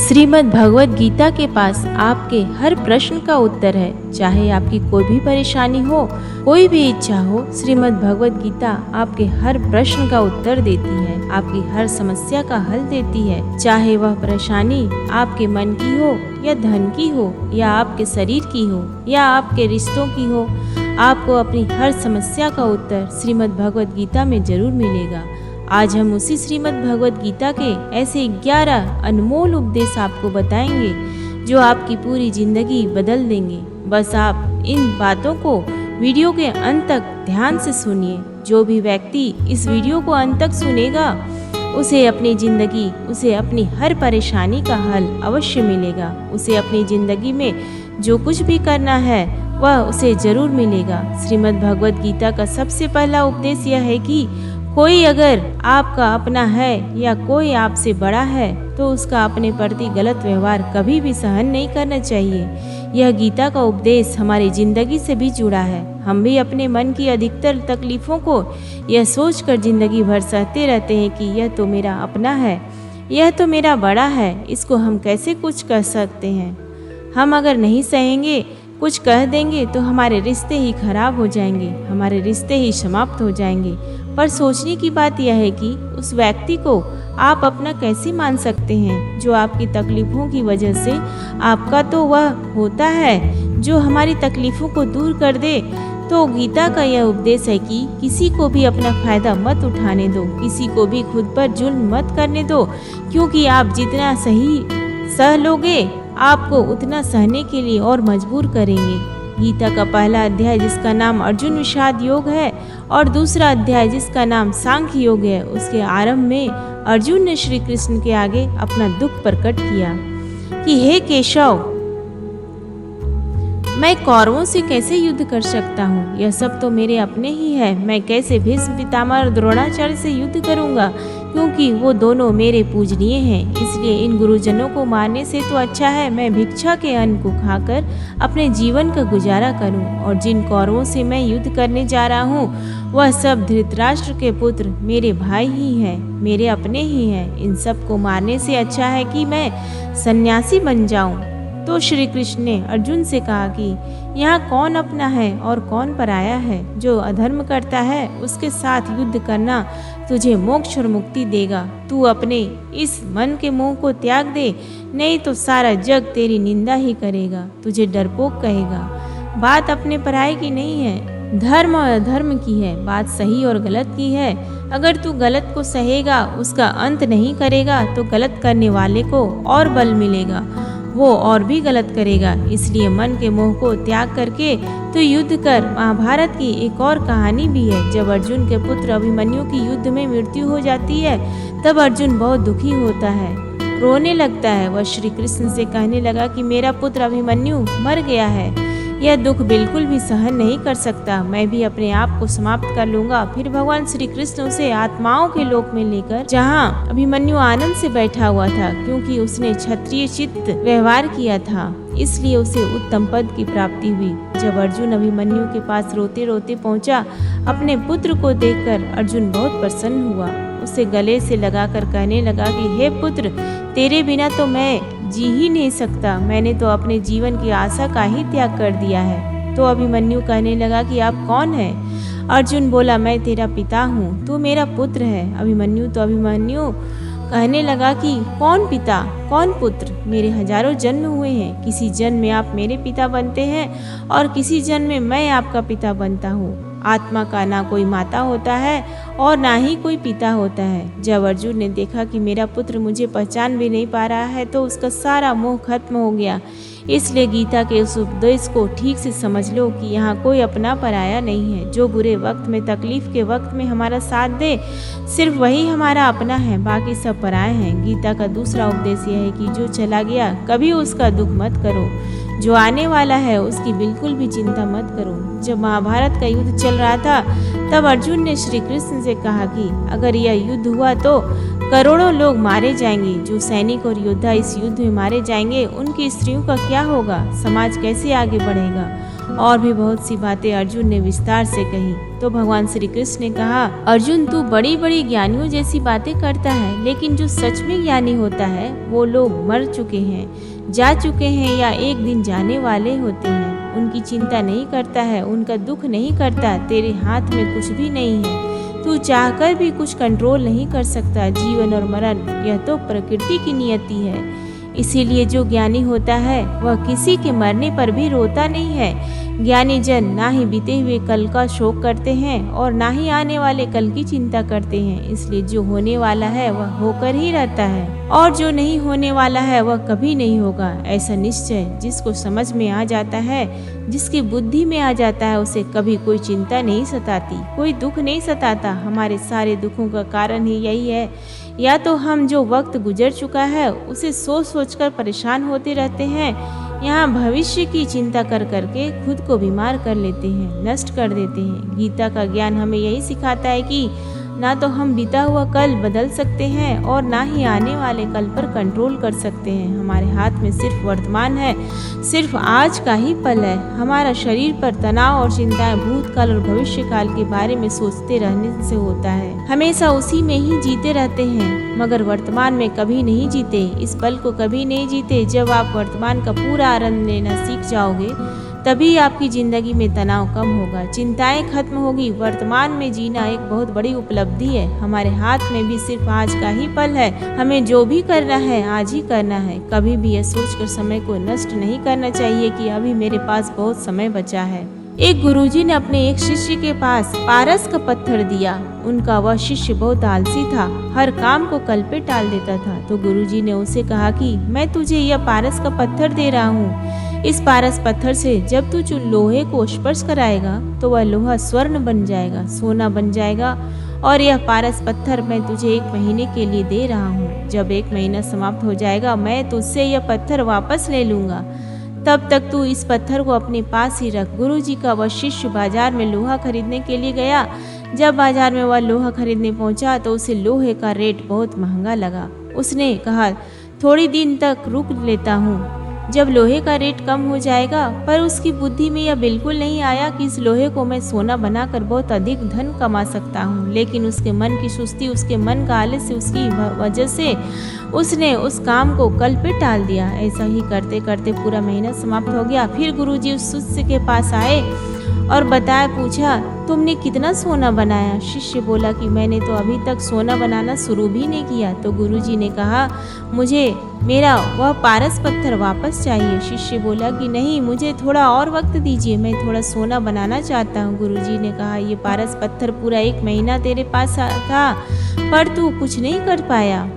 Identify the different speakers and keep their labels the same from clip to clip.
Speaker 1: श्रीमद् भगवद गीता के पास आपके हर प्रश्न का उत्तर है। चाहे आपकी कोई भी परेशानी हो, कोई भी इच्छा हो, श्रीमद् भगवद गीता आपके हर प्रश्न का उत्तर देती है, आपकी हर समस्या का हल देती है। चाहे वह परेशानी आपके मन की हो या धन की हो या आपके शरीर की हो या आपके रिश्तों की हो, आपको अपनी हर समस्या का उत्तर श्रीमद् भगवद गीता में जरूर मिलेगा। आज हम उसी श्रीमद् भगवद गीता के ऐसे 11 अनमोल उपदेश आपको बताएंगे जो आपकी पूरी जिंदगी बदल देंगे। बस आप इन बातों को वीडियो के अंत तक ध्यान से सुनिए। जो भी व्यक्ति इस वीडियो को अंत तक सुनेगा उसे अपनी जिंदगी, उसे अपनी हर परेशानी का हल अवश्य मिलेगा। उसे अपनी जिंदगी में जो कुछ भी करना है वह उसे जरूर मिलेगा। श्रीमद् भगवद गीता का सबसे पहला उपदेश यह है कि कोई अगर आपका अपना है या कोई आपसे बड़ा है तो उसका अपने प्रति गलत व्यवहार कभी भी सहन नहीं करना चाहिए। यह गीता का उपदेश हमारी जिंदगी से भी जुड़ा है। हम भी अपने मन की अधिकतर तकलीफों को यह सोचकर जिंदगी भर सहते रहते हैं कि यह तो मेरा अपना है, यह तो मेरा बड़ा है, इसको हम कैसे कुछ कह सकते हैं। हम अगर नहीं सहेंगे, कुछ कह देंगे तो हमारे रिश्ते ही खराब हो जाएंगे, हमारे रिश्ते ही समाप्त हो जाएंगे। पर सोचने की बात यह है कि उस व्यक्ति को आप अपना कैसे मान सकते हैं जो आपकी तकलीफों की वजह से, आपका तो वह होता है जो हमारी तकलीफों को दूर कर दे। तो गीता का यह उपदेश है कि किसी को भी अपना फायदा मत उठाने दो, किसी को भी खुद पर जुल्म मत करने दो, क्योंकि आप जितना सही सह लोगे आपको उतना सहने के लिए और मजबूर करेंगे। गीता का पहला अध्याय जिसका नाम अर्जुन विषाद योग है और दूसरा अध्याय जिसका नाम सांख्य योग है, उसके आरंभ में अर्जुन ने श्री कृष्ण के आगे अपना दुख प्रकट किया कि हे केशव, मैं कौरवों से कैसे युद्ध कर सकता हूँ? यह सब तो मेरे अपने ही है। मैं कैसे भीष्म पितामह और द्रोणाचार्य से युद्ध करूँगा, क्योंकि वो दोनों मेरे पूजनीय हैं। इसलिए इन गुरुजनों को मारने से तो अच्छा है मैं भिक्षा के अन्न को खाकर अपने जीवन का गुजारा करूं। और जिन कौरवों से मैं युद्ध करने जा रहा हूं वह सब धृतराष्ट्र के पुत्र मेरे भाई ही हैं, मेरे अपने ही हैं। इन सब को मारने से अच्छा है कि मैं सन्यासी बन जाऊं। तो श्री कृष्ण ने अर्जुन से कहा कि यहाँ कौन अपना है और कौन पराया है। जो अधर्म करता है उसके साथ युद्ध करना तुझे मोक्ष और मुक्ति देगा। तू अपने इस मन के मोह को त्याग दे, नहीं तो सारा जग तेरी निंदा ही करेगा, तुझे डरपोक कहेगा। बात अपने पराये की नहीं है, धर्म और अधर्म की है। बात सही और गलत की है। अगर तू गलत को सहेगा, उसका अंत नहीं करेगा, तो गलत करने वाले को और बल मिलेगा, वो और भी गलत करेगा। इसलिए मन के मोह को त्याग करके तो युद्ध कर। महाभारत की एक और कहानी भी है। जब अर्जुन के पुत्र अभिमन्यु की युद्ध में मृत्यु हो जाती है तब अर्जुन बहुत दुखी होता है, रोने लगता है। वह श्री कृष्ण से कहने लगा कि मेरा पुत्र अभिमन्यु मर गया है, यह दुख बिल्कुल भी सहन नहीं कर सकता, मैं भी अपने आप को समाप्त कर लूंगा। फिर भगवान श्री कृष्ण उसे आत्माओं के लोक में लेकर, जहाँ अभिमन्यु आनंद से बैठा हुआ था, क्योंकि उसने क्षत्रिय चित्त व्यवहार किया था, इसलिए उसे उत्तम पद की प्राप्ति हुई। जब अर्जुन अभिमन्यु के पास रोते रोते पहुंचा, अपने पुत्र को देखकर अर्जुन बहुत प्रसन्न हुआ। उसे गले से लगाकर कहने लगा कि हे पुत्र, तेरे बिना तो मैं जी ही नहीं सकता, मैंने तो अपने जीवन की आशा का ही त्याग कर दिया है। तो अभिमन्यु कहने लगा कि आप कौन है? अर्जुन बोला, मैं तेरा पिता हूँ, तू मेरा पुत्र है। अभिमन्यु कहने लगा कि कौन पिता कौन पुत्र, मेरे हजारों जन्म हुए हैं, किसी जन्म में आप मेरे पिता बनते हैं और किसी जन्म में मैं आपका पिता बनता हूँ। आत्मा का ना कोई माता होता है और ना ही कोई पिता होता है। जब अर्जुन ने देखा कि मेरा पुत्र मुझे पहचान भी नहीं पा रहा है तो उसका सारा मोह खत्म हो गया। इसलिए गीता के उस उपदेश को ठीक से समझ लो कि यहाँ कोई अपना पराया नहीं है। जो बुरे वक्त में, तकलीफ के वक्त में हमारा साथ दे, सिर्फ वही हमारा अपना है, बाकी सब पराए हैं। गीता का दूसरा उपदेश यह है कि जो चला गया कभी उसका दुख मत करो, जो आने वाला है उसकी बिल्कुल भी चिंता मत करो। जब महाभारत का युद्ध चल रहा था तब अर्जुन ने श्री कृष्ण से कहा कि अगर यह युद्ध हुआ तो करोड़ों लोग मारे जाएंगे। जो सैनिक और योद्धा इस युद्ध में मारे जाएंगे उनकी स्त्रियों का क्या होगा? समाज कैसे आगे बढ़ेगा? और भी बहुत सी बातें अर्जुन ने विस्तार से कही। तो भगवान श्री कृष्ण ने कहा, अर्जुन तू बड़ी बड़ी ज्ञानियों जैसी बातें करता है, लेकिन जो सच में ज्ञानी होता है वो लोग मर चुके हैं, जा चुके हैं या एक दिन जाने वाले होते हैं। उनकी चिंता नहीं करता है, उनका दुख नहीं करता। तेरे हाथ में कुछ भी नहीं है, तू चाहकर भी कुछ कंट्रोल नहीं कर सकता। जीवन और मरण यह तो प्रकृति की नियति है। इसीलिए जो ज्ञानी होता है वह किसी के मरने पर भी रोता नहीं है। ज्ञानी जन ना ही बीते हुए कल का शोक करते हैं और ना ही आने वाले कल की चिंता करते हैं। इसलिए जो होने वाला है वह होकर ही रहता है और जो नहीं होने वाला है वह कभी नहीं होगा। ऐसा निश्चय जिसको समझ में आ जाता है, जिसकी बुद्धि में आ जाता है, उसे कभी कोई चिंता नहीं सताती, कोई दुख नहीं सताता। हमारे सारे दुखों का कारण ही यही है, या तो हम जो वक्त गुजर चुका है उसे सोच सोचकर परेशान होते रहते हैं, यहाँ भविष्य की चिंता कर करके खुद को बीमार कर लेते हैं, नष्ट कर देते हैं। गीता का ज्ञान हमें यही सिखाता है कि ना तो हम बीता हुआ कल बदल सकते हैं और ना ही आने वाले कल पर कंट्रोल कर सकते हैं। हमारे हाथ में सिर्फ वर्तमान है, सिर्फ आज का ही पल है। हमारा शरीर पर तनाव और चिंताएं भूतकाल और भविष्य काल के बारे में सोचते रहने से होता है। हमेशा उसी में ही जीते रहते हैं, मगर वर्तमान में कभी नहीं जीते, इस पल को कभी नहीं जीते। जब आप वर्तमान का पूरा आनंद लेना सीख जाओगे तभी आपकी जिंदगी में तनाव कम होगा, चिंताएं खत्म होगी। वर्तमान में जीना एक बहुत बड़ी उपलब्धि है। हमारे हाथ में भी सिर्फ आज का ही पल है। हमें जो भी करना है आज ही करना है। कभी भी यह सोचकर समय को नष्ट नहीं करना चाहिए कि अभी मेरे पास बहुत समय बचा है। एक गुरुजी ने अपने एक शिष्य के पास पारस का पत्थर दिया। उनका वह शिष्य बहुत आलसी था, हर काम को कल पे टाल देता था। तो गुरुजी ने उसे कहा कि मैं तुझे यह पारस का पत्थर दे रहा हूँ। इस पारस पत्थर से जब तू लोहे को स्पर्श कराएगा तो वह लोहा स्वर्ण बन जाएगा, सोना बन जाएगा। और यह पारस पत्थर मैं तुझे 1 महीने के लिए दे रहा हूँ। जब 1 महीना समाप्त हो जाएगा मैं तुझसे यह पत्थर वापस ले लूँगा, तब तक तू इस पत्थर को अपने पास ही रख। गुरुजी का वह शिष्य बाजार में लोहा खरीदने के लिए गया। जब बाजार में वह लोहा खरीदने पहुंचा तो उसे लोहे का रेट बहुत महंगा लगा। उसने कहा, थोड़ी दिन तक रुक लेता हूँ, जब लोहे का रेट कम हो जाएगा। पर उसकी बुद्धि में यह बिल्कुल नहीं आया कि इस लोहे को मैं सोना बनाकर बहुत अधिक धन कमा सकता हूँ। लेकिन उसके मन की सुस्ती, उसके मन का आलस्य, उसकी वजह से उसने उस काम को कल पे टाल दिया। ऐसा ही करते करते पूरा महीना समाप्त हो गया। फिर गुरुजी उस शिष्य के पास आए और पूछा, तुमने कितना सोना बनाया? शिष्य बोला कि मैंने तो अभी तक सोना बनाना शुरू भी नहीं किया। तो गुरुजी ने कहा, मुझे मेरा वह पारस पत्थर वापस चाहिए। शिष्य बोला कि नहीं, मुझे थोड़ा और वक्त दीजिए, मैं थोड़ा सोना बनाना चाहता हूँ। गुरुजी ने कहा, ये पारस पत्थर पूरा 1 महीना तेरे पास था, पर तू कुछ नहीं कर पाया,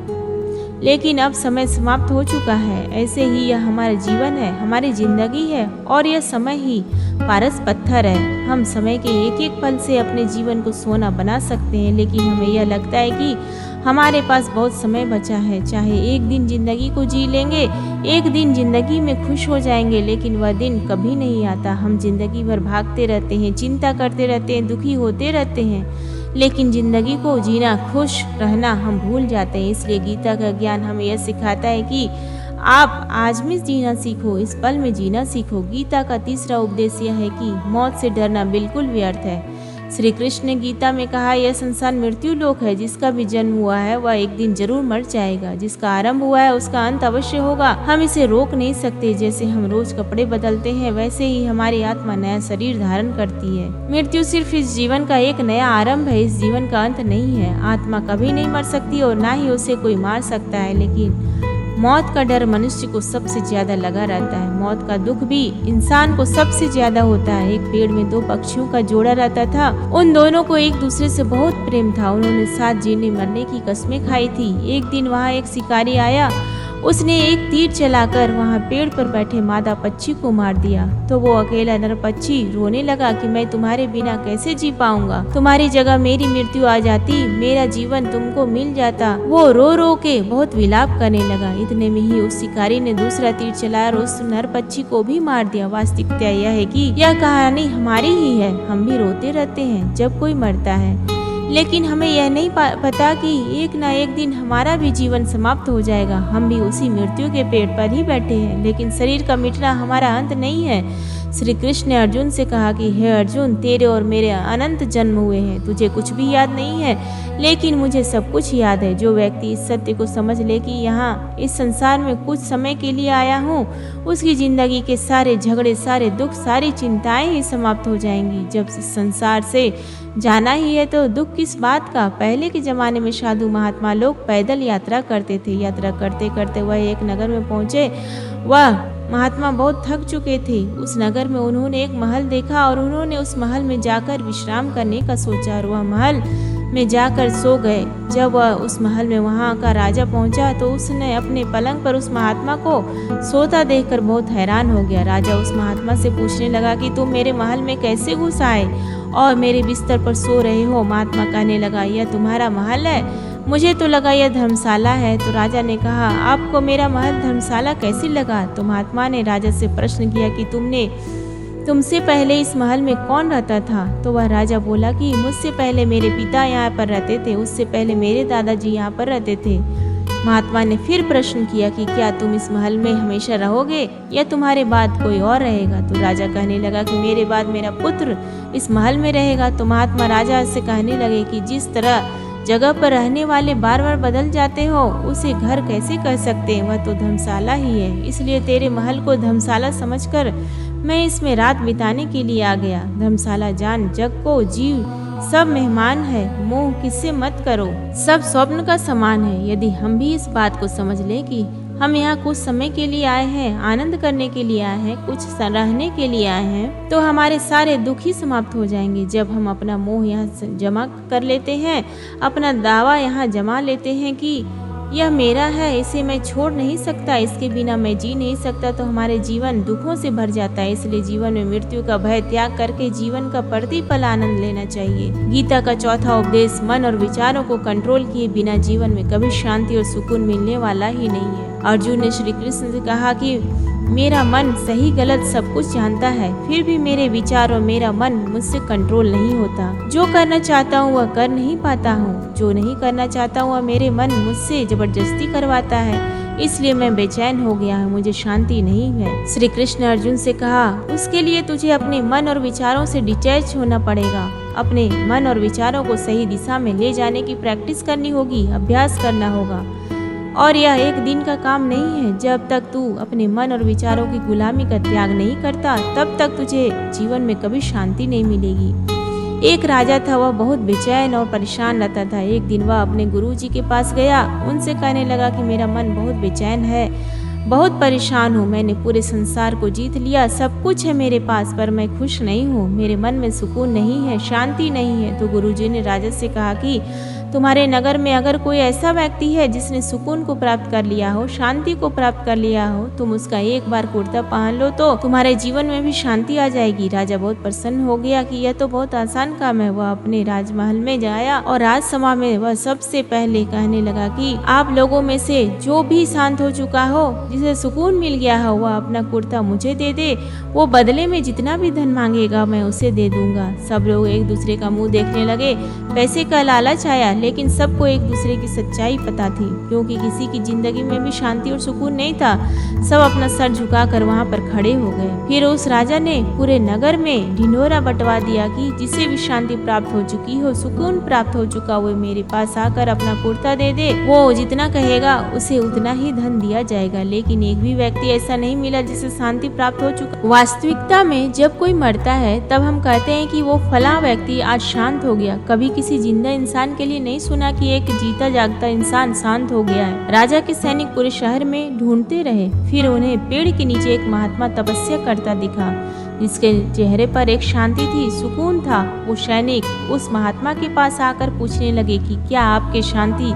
Speaker 1: लेकिन अब समय समाप्त हो चुका है। ऐसे ही यह हमारा जीवन है, हमारी जिंदगी है, और यह समय ही पारस पत्थर है। हम समय के एक एक पल से अपने जीवन को सोना बना सकते हैं, लेकिन हमें यह लगता है कि हमारे पास बहुत समय बचा है। चाहे एक दिन जिंदगी को जी लेंगे, एक दिन जिंदगी में खुश हो जाएंगे, लेकिन वह दिन कभी नहीं आता। हम जिंदगी भर भागते रहते हैं, चिंता करते रहते हैं, दुखी होते रहते हैं, लेकिन जिंदगी को जीना, खुश रहना हम भूल जाते हैं। इसलिए गीता का ज्ञान हमें यह सिखाता है कि आप आज में जीना सीखो, इस पल में जीना सीखो। गीता का तीसरा उपदेश यह है कि मौत से डरना बिल्कुल व्यर्थ है। श्री कृष्ण ने गीता में कहा, यह संसार मृत्यु लोक है। जिसका भी जन्म हुआ है वह एक दिन जरूर मर जाएगा, जिसका आरंभ हुआ है उसका अंत अवश्य होगा। हम इसे रोक नहीं सकते। जैसे हम रोज कपड़े बदलते हैं, वैसे ही हमारी आत्मा नया शरीर धारण करती है। मृत्यु सिर्फ इस जीवन का एक नया आरंभ है, इस जीवन का अंत नहीं है। आत्मा कभी नहीं मर सकती और ना ही उसे कोई मार सकता है, लेकिन मौत का डर मनुष्य को सबसे ज्यादा लगा रहता है। मौत का दुख भी इंसान को सबसे ज्यादा होता है। एक पेड़ में 2 पक्षियों का जोड़ा रहता था। उन दोनों को एक दूसरे से बहुत प्रेम था। उन्होंने साथ जीने मरने की कस्में खाई थी। एक दिन वहाँ एक शिकारी आया। उसने एक तीर चलाकर वहाँ पेड़ पर बैठे मादा पक्षी को मार दिया। तो वो अकेला नर पक्षी रोने लगा कि मैं तुम्हारे बिना कैसे जी पाऊंगा, तुम्हारी जगह मेरी मृत्यु आ जाती, मेरा जीवन तुमको मिल जाता। वो रो रो के बहुत विलाप करने लगा। इतने में ही उस शिकारी ने दूसरा तीर चलाया और उस नर पक्षी को भी मार दिया। वास्तविकता यह है कि यह कहानी हमारी ही है। हम भी रोते रहते हैं जब कोई मरता है, लेकिन हमें यह नहीं पता कि एक ना एक दिन हमारा भी जीवन समाप्त हो जाएगा। हम भी उसी मृत्यु के पेड़ पर ही बैठे हैं, लेकिन शरीर का मिटना हमारा अंत नहीं है। श्री कृष्ण ने अर्जुन से कहा कि हे अर्जुन, तेरे और मेरे अनंत जन्म हुए हैं, तुझे कुछ भी याद नहीं है, लेकिन मुझे सब कुछ याद है। जो व्यक्ति इस सत्य को समझ ले कि यहाँ इस संसार में कुछ समय के लिए आया हूँ, उसकी जिंदगी के सारे झगड़े, सारे दुख, सारी चिंताएं ही समाप्त हो जाएंगी। जब इस संसार से जाना ही है तो दुख किस बात का। पहले के जमाने में साधु महात्मा लोग पैदल यात्रा करते थे। यात्रा करते करते वह एक नगर में पहुंचे। वह महात्मा बहुत थक चुके थे। उस नगर में उन्होंने एक महल देखा और उन्होंने उस महल में जाकर विश्राम करने का सोचा और वह महल में जाकर सो गए। जब वह उस महल में वहां का राजा पहुंचा तो उसने अपने पलंग पर उस महात्मा को सोता देखकर बहुत हैरान हो गया। राजा उस महात्मा से पूछने लगा कि तुम मेरे महल में कैसे घुस आए और मेरे बिस्तर पर सो रहे हो। महात्मा कहने लगा, यह तुम्हारा महल है, मुझे तो लगा यह धर्मशाला है। तो राजा ने कहा, आपको मेरा महल धर्मशाला कैसे लगा। तो महात्मा ने राजा से प्रश्न किया कि तुमसे पहले इस महल में कौन रहता था। तो वह राजा बोला कि मुझसे पहले मेरे पिता यहाँ पर रहते थे, उससे पहले मेरे दादाजी यहाँ पर रहते थे। महात्मा ने फिर प्रश्न किया कि क्या तुम इस महल में हमेशा रहोगे या तुम्हारे बाद कोई और रहेगा। तो राजा कहने लगा कि मेरे बाद मेरा पुत्र इस महल में रहेगा। तो महात्मा राजा से कहने लगे कि जिस तरह जगह पर रहने वाले बार बार बदल जाते हो, उसे घर कैसे कह सकते हैं, वह तो धर्मशाला ही है। इसलिए तेरे महल को धर्मशाला समझकर मैं इसमें रात बिताने के लिए आ गया। धर्मशाला जान, जग को जीव सब मेहमान है, मोह किससे मत करो, सब स्वप्न का समान है। यदि हम भी इस बात को समझ लें कि हम यहाँ कुछ समय के लिए आए हैं, आनंद करने के लिए आए हैं, कुछ रहने के लिए आए हैं, तो हमारे सारे दुख ही समाप्त हो जाएंगे। जब हम अपना मोह यहाँ जमा कर लेते हैं, अपना दावा यहाँ जमा लेते हैं कि यह मेरा है, इसे मैं छोड़ नहीं सकता, इसके बिना मैं जी नहीं सकता, तो हमारे जीवन दुखों से भर जाता है। इसलिए जीवन में मृत्यु का भय त्याग करके जीवन का प्रतिपल आनंद लेना चाहिए। गीता का चौथा उपदेश, मन और विचारों को कंट्रोल किए बिना जीवन में कभी शांति और सुकून मिलने वाला ही नहीं है। अर्जुन ने श्री कृष्ण से कहा कि मेरा मन सही गलत सब कुछ जानता है, फिर भी मेरे विचार और मेरा मन मुझसे कंट्रोल नहीं होता। जो करना चाहता हूँ वह कर नहीं पाता हूँ, जो नहीं करना चाहता हूँ वह मेरे मन मुझसे जबरदस्ती करवाता है। इसलिए मैं बेचैन हो गया हूँ, मुझे शांति नहीं है। श्री कृष्ण ने अर्जुन से कहा, उसके लिए तुझे अपने मन और विचारों से डिटैच होना पड़ेगा। अपने मन और विचारों को सही दिशा में ले जाने की प्रैक्टिस करनी होगी, अभ्यास करना होगा। और यह एक दिन का काम नहीं है। जब तक तू अपने मन और विचारों की गुलामी का त्याग नहीं करता, तब तक तुझे जीवन में कभी शांति नहीं मिलेगी। एक राजा था, वह बहुत बेचैन और परेशान रहता था। एक दिन वह अपने गुरुजी के पास गया, उनसे कहने लगा कि मेरा मन बहुत बेचैन है, बहुत परेशान हूँ, मैंने पूरे संसार को जीत लिया, सब कुछ है मेरे पास, पर मैं खुश नहीं हूँ, मेरे मन में सुकून नहीं है, शांति नहीं है। तो गुरुजी ने राजा से कहा कि तुम्हारे नगर में अगर कोई ऐसा व्यक्ति है जिसने सुकून को प्राप्त कर लिया हो, शांति को प्राप्त कर लिया हो, तुम उसका एक बार कुर्ता पहन लो तो तुम्हारे जीवन में भी शांति आ जाएगी। राजा बहुत प्रसन्न हो गया कि यह तो बहुत आसान काम है। वह अपने राजमहल में जाया और राजसभा में वह सबसे पहले कहने लगा कि आप लोगों में से जो भी शांत हो चुका हो, जिसे सुकून मिल गया हो, वह अपना कुर्ता मुझे दे दे, वो बदले में जितना भी धन मांगेगा मैं उसे दे दूंगा। सब लोग एक दूसरे का मुंह देखने लगे। पैसे का लालच आया, लेकिन सबको एक दूसरे की सच्चाई पता थी, क्योंकि किसी की जिंदगी में भी शांति और सुकून नहीं था। सब अपना सर झुकाकर वहां पर खड़े हो गए। फिर उस राजा ने पूरे नगर में ढिंढोरा बंटवा दिया कि जिसे भी शांति प्राप्त हो चुकी हो, सुकून प्राप्त हो चुका, वो मेरे पास आकर अपना कुर्ता दे दे, वो जितना कहेगा उसे उतना ही धन दिया जाएगा। लेकिन एक भी व्यक्ति ऐसा नहीं मिला जिसे शांति प्राप्त हो चुका। वास्तविकता में जब कोई मरता है तब हम कहते हैं कि वो फला व्यक्ति आज शांत हो गया। कभी किसी जिंदा इंसान के लिए नहीं सुना कि एक जीता जागता इंसान शांत हो गया है। राजा के सैनिक पूरे शहर में ढूंढते रहे, फिर उन्हें पेड़ के नीचे एक महात्मा तपस्या करता दिखा, जिसके चेहरे पर एक शांति थी, सुकून था। वो सैनिक उस महात्मा के पास आकर पूछने लगे कि क्या आपके शांति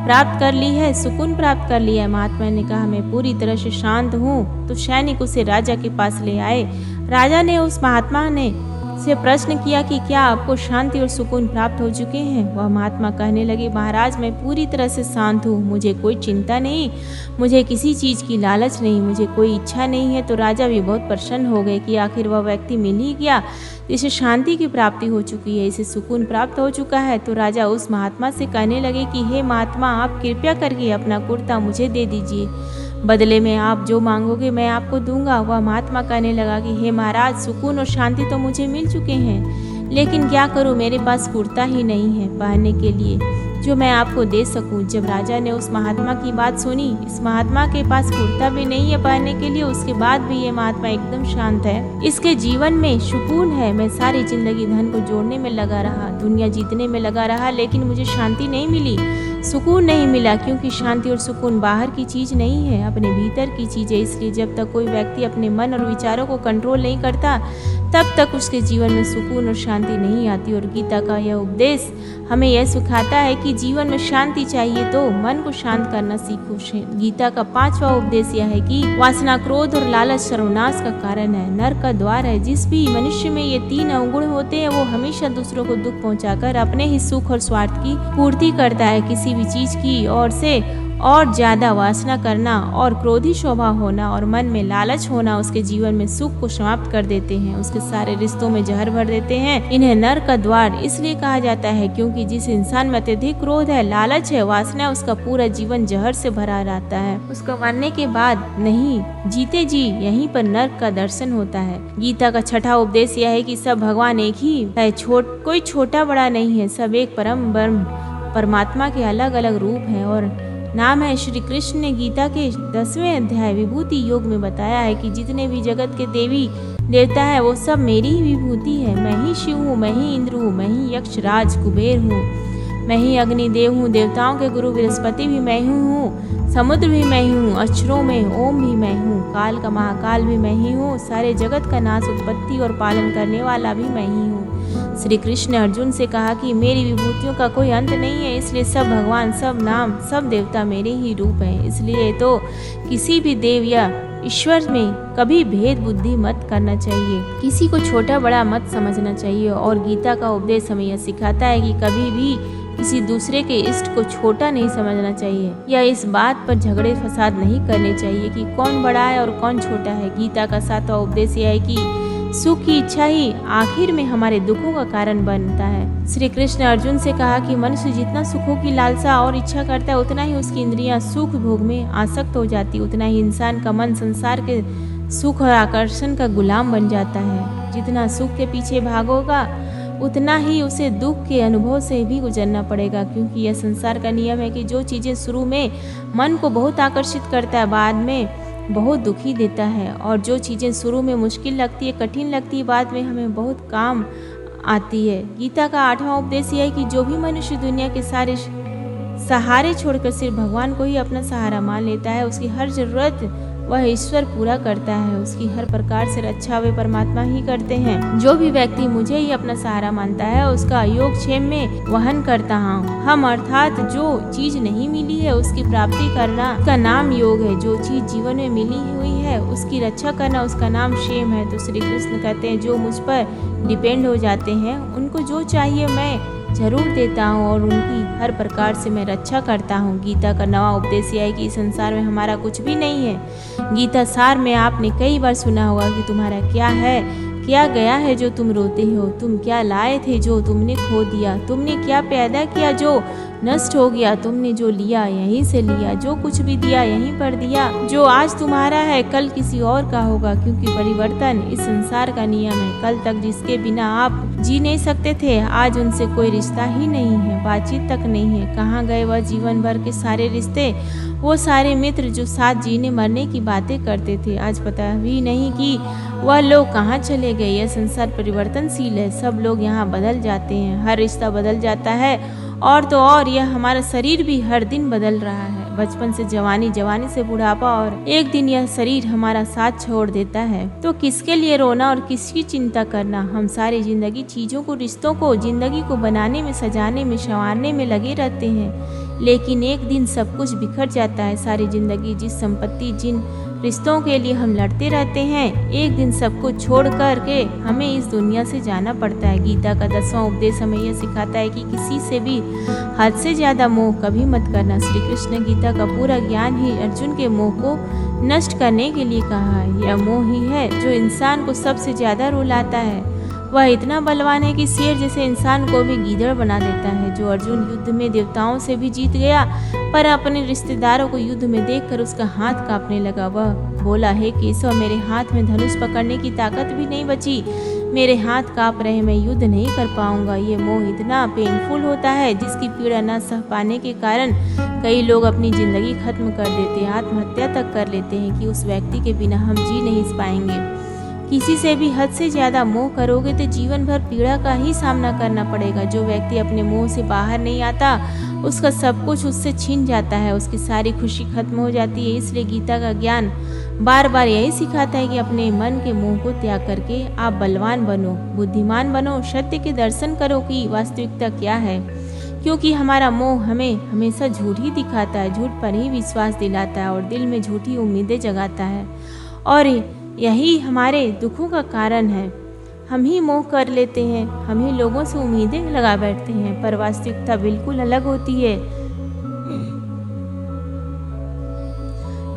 Speaker 1: प्राप्त कर ली है, सुकून प्राप्त कर लिया है। महात्मा ने कहा, मैं पूरी तरह से शांत हूँ। तो सैनिक उसे राजा के पास ले आए। राजा ने उस महात्मा ने से प्रश्न किया कि क्या आपको शांति और सुकून प्राप्त हो चुके हैं। वह महात्मा कहने लगे, महाराज मैं पूरी तरह से शांत हूँ, मुझे कोई चिंता नहीं, मुझे किसी चीज की लालच नहीं, मुझे कोई इच्छा नहीं है। तो राजा भी बहुत प्रसन्न हो गए कि आखिर वह व्यक्ति मिल ही गया जिसे शांति की प्राप्ति हो चुकी है, इसे सुकून प्राप्त हो चुका है। तो राजा उस महात्मा से कहने लगे कि हे महात्मा, आप कृपया करके अपना कुर्ता मुझे दे दीजिए, बदले में आप जो मांगोगे मैं आपको दूंगा। वह महात्मा कहने लगा कि हे महाराज, सुकून और शांति तो मुझे मिल चुके हैं, लेकिन क्या करूं, मेरे पास कुर्ता ही नहीं है पहनने के लिए जो मैं आपको दे सकूं। जब राजा ने उस महात्मा की बात सुनी, इस महात्मा के पास कुर्ता भी नहीं है पहनने के लिए, उसके बाद भी ये महात्मा एकदम शांत है, इसके जीवन में सुकून है। मैं सारी जिंदगी धन को जोड़ने में लगा रहा, दुनिया जीतने में लगा रहा, लेकिन मुझे शांति नहीं मिली, सुकून नहीं मिला, क्योंकि शांति और सुकून बाहर की चीज नहीं है, अपने भीतर की चीज है। इसलिए जब तक कोई व्यक्ति अपने मन और विचारों को कंट्रोल नहीं करता, तब तक उसके जीवन में सुकून और शांति नहीं आती। और गीता का यह उपदेश हमें यह सिखाता है कि जीवन में शांति चाहिए तो मन को शांत करना सीखो। गीता का 5वां उपदेश यह है कि वासना, क्रोध और लालच सर्वनाश का कारण है, नरक का द्वार है। जिस भी मनुष्य में ये 3 अवगुण होते हैं, वो हमेशा दूसरों को दुख पहुंचाकर अपने ही सुख और स्वार्थ की पूर्ति करता है। किसी भी चीज की ओर से और ज्यादा वासना करना और क्रोधी स्वभाव होना और मन में लालच होना उसके जीवन में सुख को समाप्त कर देते हैं, उसके सारे रिश्तों में जहर भर देते हैं। इन्हें नरक का द्वार इसलिए कहा जाता है क्योंकि जिस इंसान में अत्यधिक क्रोध है, लालच है, वासना है, उसका पूरा जीवन जहर से भरा रहता है। उसका मरने के बाद नहीं, जीते जी यहीं पर नरक का दर्शन होता है। गीता का 6वां उपदेश यह है कि सब भगवान एक ही है, कोई छोटा बड़ा नहीं है, सब एक परम ब्रह्म परमात्मा के अलग अलग रूप हैं और नाम है। श्री कृष्ण ने गीता के 10वें अध्याय विभूति योग में बताया है कि जितने भी जगत के देवी देवता है वो सब मेरी ही विभूति है। मैं ही शिव हूँ, मैं ही इंद्र हूँ, मैं ही यक्ष राज कुबेर हूँ, मैं ही अग्निदेव हूँ, देवताओं के गुरु बृहस्पति भी मैं ही हूँ, समुद्र भी मैं ही हूँ, अक्षरों में ओम भी मैं हूँ, काल का महाकाल भी मैं ही हूँ, सारे जगत का नाश, उत्पत्ति और पालन करने वाला भी मैं ही हूँ। श्री कृष्ण ने अर्जुन से कहा कि मेरी विभूतियों का कोई अंत नहीं है, इसलिए सब भगवान, सब नाम, सब देवता मेरे ही रूप हैं। इसलिए तो किसी भी देव या ईश्वर में कभी भेद बुद्धि मत करना चाहिए, किसी को छोटा बड़ा मत समझना चाहिए। और गीता का उपदेश हमें यह सिखाता है कि कभी भी किसी दूसरे के इष्ट को छोटा नहीं समझना चाहिए या इस बात पर झगड़े फसाद नहीं करने चाहिए कि कौन बड़ा है और कौन छोटा है। गीता का 7वां उपदेश यह है कि सुख की इच्छा ही आखिर में हमारे दुखों का कारण बनता है। श्री कृष्ण ने अर्जुन से कहा कि मनुष्य जितना सुखों की लालसा और इच्छा करता है, उतना ही उसकी इंद्रियां सुख भोग में आसक्त हो जाती, उतना ही इंसान का मन संसार के सुख और आकर्षण का गुलाम बन जाता है। जितना सुख के पीछे भागोगा उतना ही उसे दुख के अनुभव से भी गुजरना पड़ेगा, क्योंकि यह संसार का नियम है कि जो चीजें शुरू में मन को बहुत आकर्षित करता है, बाद में बहुत दुखी देता है, और जो चीज़ें शुरू में मुश्किल लगती है, कठिन लगती है, बाद में हमें बहुत काम आती है। गीता का 8वां उपदेश यह है कि जो भी मनुष्य दुनिया के सारे सहारे छोड़कर सिर्फ भगवान को ही अपना सहारा मान लेता है, उसकी हर जरूरत वह ईश्वर पूरा करता है, उसकी हर प्रकार से रक्षा वे परमात्मा ही करते हैं। जो भी व्यक्ति मुझे ही अपना सहारा मानता है, उसका योगक्षेम में वहन करता हूँ। हम अर्थात जो चीज नहीं मिली है उसकी प्राप्ति करना, उसका नाम योग है। जो चीज जीवन में मिली हुई है उसकी रक्षा करना, उसका नाम क्षेम है। तो श्री कृष्ण कहते हैं जो मुझ पर डिपेंड हो जाते हैं उनको जो चाहिए मैं जरूर देता हूँ और उनकी हर प्रकार से मैं रक्षा करता हूँ। गीता का 9वां उपदेश यह है कि संसार में हमारा कुछ भी नहीं है। गीता सार में आपने कई बार सुना होगा कि तुम्हारा क्या है, क्या गया है जो तुम रोते हो, तुम क्या लाए थे जो तुमने खो दिया, तुमने क्या पैदा किया जो नष्ट हो गया, तुमने जो लिया यहीं से लिया, जो कुछ भी दिया यहीं पर दिया, जो आज तुम्हारा है कल किसी और का होगा, क्योंकि परिवर्तन इस संसार का नियम है। कल तक जिसके बिना आप जी नहीं सकते थे, आज उनसे कोई रिश्ता ही नहीं है, बातचीत तक नहीं है। कहाँ गए वह जीवन भर के सारे रिश्ते, वो सारे मित्र जो साथ जीने मरने की बातें करते थे, आज पता भी नहीं कि वह लोग कहाँ चले गए। यह संसार परिवर्तनशील है, सब लोग यहाँ बदल जाते हैं, हर रिश्ता बदल जाता है, और तो और यह हमारा शरीर भी हर दिन बदल रहा है। बचपन से जवानी, जवानी से बुढ़ापा, और एक दिन यह शरीर हमारा साथ छोड़ देता है। तो किसके लिए रोना और किसकी चिंता करना। हम सारी जिंदगी चीजों को, रिश्तों को, जिंदगी को बनाने में, सजाने में, संवारने में लगे रहते हैं, लेकिन एक दिन सब कुछ बिखर जाता है। सारी जिंदगी जिस संपत्ति, जिन रिश्तों के लिए हम लड़ते रहते हैं, एक दिन सब कुछ छोड़ कर के हमें इस दुनिया से जाना पड़ता है। गीता का 10वां उपदेश हमें यह सिखाता है कि किसी से भी हद से ज्यादा मोह कभी मत करना। श्री कृष्ण गीता का पूरा ज्ञान ही अर्जुन के मोह को नष्ट करने के लिए कहा है। यह मोह ही है जो इंसान को सबसे ज्यादा रुलाता है। वह इतना बलवान है कि शेर जैसे इंसान को भी गीदड़ बना देता है। जो अर्जुन युद्ध में देवताओं से भी जीत गया, पर अपने रिश्तेदारों को युद्ध में देखकर उसका हाथ कांपने लगा। वह बोला, हे केशव, मेरे हाथ में धनुष पकड़ने की ताकत भी नहीं बची, मेरे हाथ कांप रहे, मैं युद्ध नहीं कर पाऊंगा। ये मोह इतना पेनफुल होता है जिसकी पीड़ा न सह पाने के कारण कई लोग अपनी जिंदगी खत्म कर देते हैं, आत्महत्या तक कर लेते हैं कि उस व्यक्ति के बिना हम जी नहीं पाएंगे। किसी से भी हद से ज़्यादा मोह करोगे तो जीवन भर पीड़ा का ही सामना करना पड़ेगा। जो व्यक्ति अपने मोह से बाहर नहीं आता, उसका सब कुछ उससे छिन जाता है, उसकी सारी खुशी खत्म हो जाती है। इसलिए गीता का ज्ञान बार बार यही सिखाता है कि अपने मन के मोह को त्याग करके आप बलवान बनो, बुद्धिमान बनो, सत्य के दर्शन करो कि वास्तविकता क्या है। क्योंकि हमारा मोह हमें हमेशा झूठ ही दिखाता है, झूठ पर ही विश्वास दिलाता है और दिल में झूठी उम्मीदें जगाता है, और यही हमारे दुखों का कारण है। हम ही मोह कर लेते हैं, हम ही लोगों से उम्मीदें लगा बैठते हैं, पर वास्तविकता बिल्कुल अलग होती है।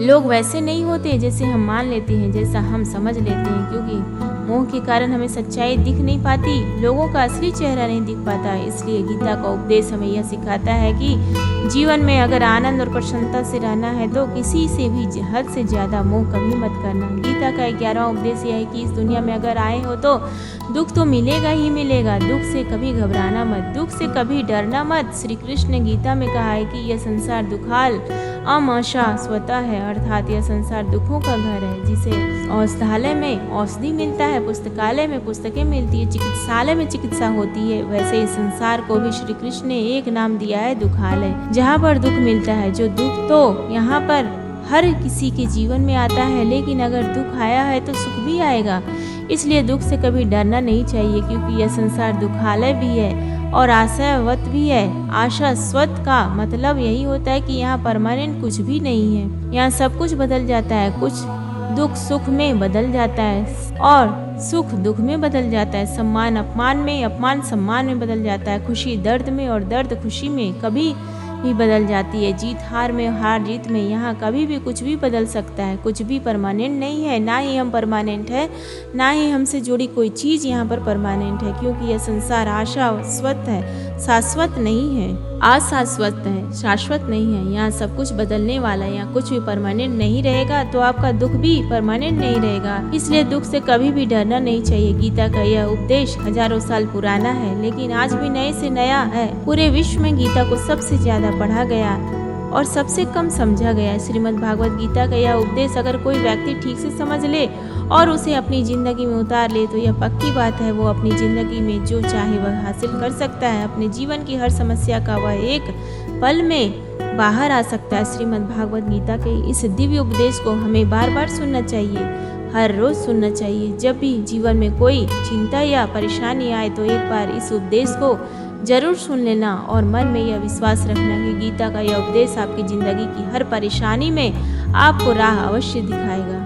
Speaker 1: लोग वैसे नहीं होते जैसे हम मान लेते हैं, जैसा हम समझ लेते हैं। क्योंकि मोह के कारण हमें सच्चाई दिख नहीं पाती, लोगों का असली चेहरा नहीं दिख पाता। इसलिए गीता का उपदेश हमें यह सिखाता है कि जीवन में अगर आनंद और प्रसन्नता से रहना है तो किसी से भी हद से ज़्यादा मोह कभी मत करना। गीता का 11वां उपदेश यह है कि इस दुनिया में अगर आए हो तो दुख तो मिलेगा ही मिलेगा, दुख से कभी घबराना मत, दुख से कभी डरना मत। श्री कृष्ण ने गीता में कहा है कि यह संसार दुखाल अमशा स्वतः है, अर्थात यह संसार दुखों का घर है। जिसे औषधालय में औषधि मिलता है, पुस्तकालय में पुस्तकें मिलती है, चिकित्सालय में चिकित्सा होती है, वैसे इस संसार को भी श्री कृष्ण ने एक नाम दिया है, दुखालय, जहाँ पर दुख मिलता है। जो दुख तो यहाँ पर हर किसी के जीवन में आता है, लेकिन अगर दुख आया है तो सुख भी आएगा। इसलिए दुख से कभी डरना नहीं चाहिए, क्योंकि यह संसार दुखालय भी है और आशावत भी है। आशास्वत का मतलब यही होता है कि यहाँ परमानेंट कुछ भी नहीं है, यहाँ सब कुछ बदल जाता है। कुछ दुख सुख में बदल जाता है और सुख दुख में बदल जाता है, सम्मान अपमान में, अपमान सम्मान में बदल जाता है, खुशी दर्द में और दर्द खुशी में कभी भी बदल जाती है, जीत हार में, हार जीत में। यहाँ कभी भी कुछ भी बदल सकता है, कुछ भी परमानेंट नहीं है, ना ही हम परमानेंट है, ना ही हमसे जुड़ी कोई चीज़ यहाँ पर परमानेंट है। क्योंकि यह संसार आशास्वत है, शाश्वत नहीं है, अशाश्वत है, शाश्वत नहीं है। यहाँ सब कुछ बदलने वाला है, यहाँ कुछ भी परमानेंट नहीं रहेगा, तो आपका दुख भी परमानेंट नहीं रहेगा। इसलिए दुख से कभी भी डरना नहीं चाहिए। गीता का यह उपदेश हजारों साल पुराना है, लेकिन आज भी नए से नया है। पूरे विश्व में गीता को सबसे ज्यादा पढ़ा गया और सबसे कम समझा गया। श्रीमद् भागवत गीता का यह उपदेश अगर कोई व्यक्ति ठीक से समझ ले और उसे अपनी जिंदगी में उतार ले तो यह पक्की बात है, वो अपनी जिंदगी में जो चाहे वह हासिल कर सकता है। अपने जीवन की हर समस्या का वह एक पल में बाहर आ सकता है। श्रीमद् भागवत गीता के इस दिव्य उपदेश को हमें बार बार सुनना चाहिए, हर रोज सुनना चाहिए। जब भी जीवन में कोई चिंता या परेशानी आए तो एक बार इस उपदेश को जरूर सुन लेना और मन में यह विश्वास रखना कि गीता का यह उपदेश आपकी जिंदगी की हर परेशानी में आपको राह अवश्य दिखाएगा।